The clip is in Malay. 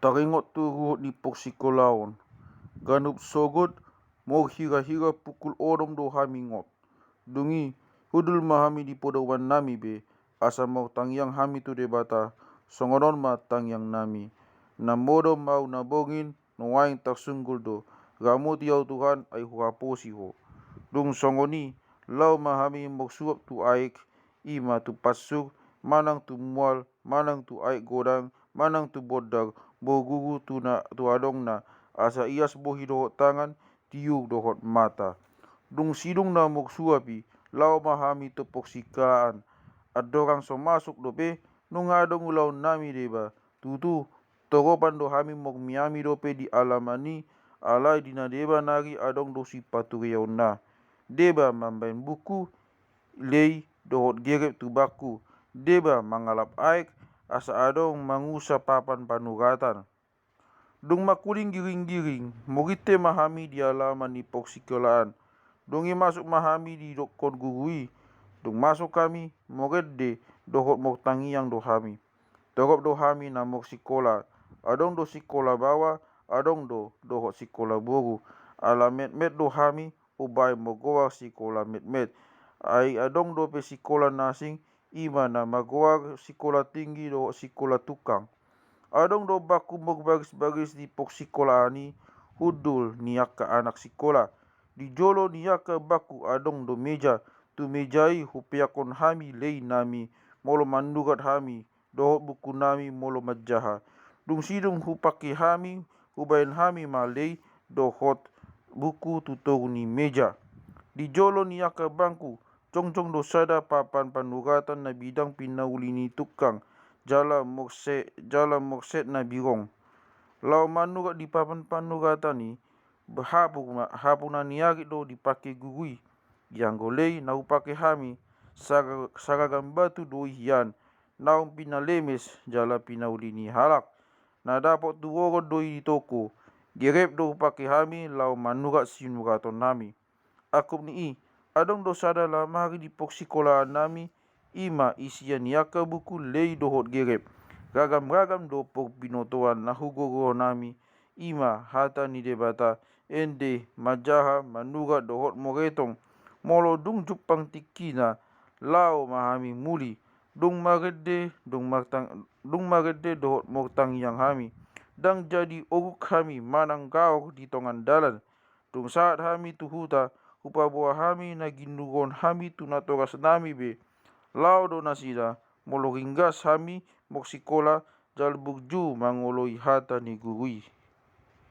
Taringot tu ruhut ni poksikolaon. Ganup sogot mo hira-hira pukul odom do hamingot. Dungi hudul mahami di podawan nami be asa mau tangyang hami tu debata songonon ma tangyang nami. Namodo mau nabongin nuaing taksunggul do. Ramut yau Tuhan ay huaposi ho. Dung songoni lau mahami moksuap tu aik ima tu pasuk manang tu mual manang tu aik godang manang tu bodag bogugu tu adong na asa ias bohi dohot tangan tiuk dohot mata. Dung sidung na moksuapi lau mahami tu poksikaan adorang so masuk dope nungadong ulau nami deba tutu togopan do hami mok miami dope di alamani alai dina deba nagi adong dosi paturiau na deba mambain buku lei dohot gerep tu baku deba mangalap aik asa adong mangusa papan panugatan. Dung makuling giring-giring mogite mahami di alaman ni poksikolaan dungi masuk mahami di dokon gugui dung masuk kami mogedde dohot mok tangiang do hami togop do hami na mok sikola adong do sikola bawa adong do dohot sikola boru ala met do hami ubai mogoa sikola met ai adong do pe sikola nasing ima na magoa sikola tinggi do sikola tukang adong do baku mok bagis di pok sikola ani hudul niaka anak sikola di jolo niaka baku adong do meja tu mejai hupiakon hami lei nami molo mandugat hami dohot buku nami molo majaha dung sidung hupaki hami hubain hami malei dohot buku tutou ni meja di jolo niaka bangku congcong do sada papan panugatan na bidang pinauli ni tukang jala mokset na birong lau manugat di papan panugatan ni hapuna niagi do dipake gugui yang golei na upake hami saragam batu do hian naum pinalemes jala pinauli ni halak na dapot tu wogot doi di toko gerep do upake hami lau manugat sinugaton nami akup ni adong do sada lamari di poksikolaan nami ima isian niaka buku lei dohot gerep ragam do pok binotoan na hugogo nami ima hata ni debata ende majaha manugat dohot moretong molo dung jupang tikina lau mahami muli dung magede dohot mok yang hami dang jadi oguk hami manang gaok di tongan dalan dung saat hami tu huta upaboa hami na ginugon hami tu natogas nami be lau do nasida molo ringgas hami mok sikola jalbukju mangoloi hata ni gurui.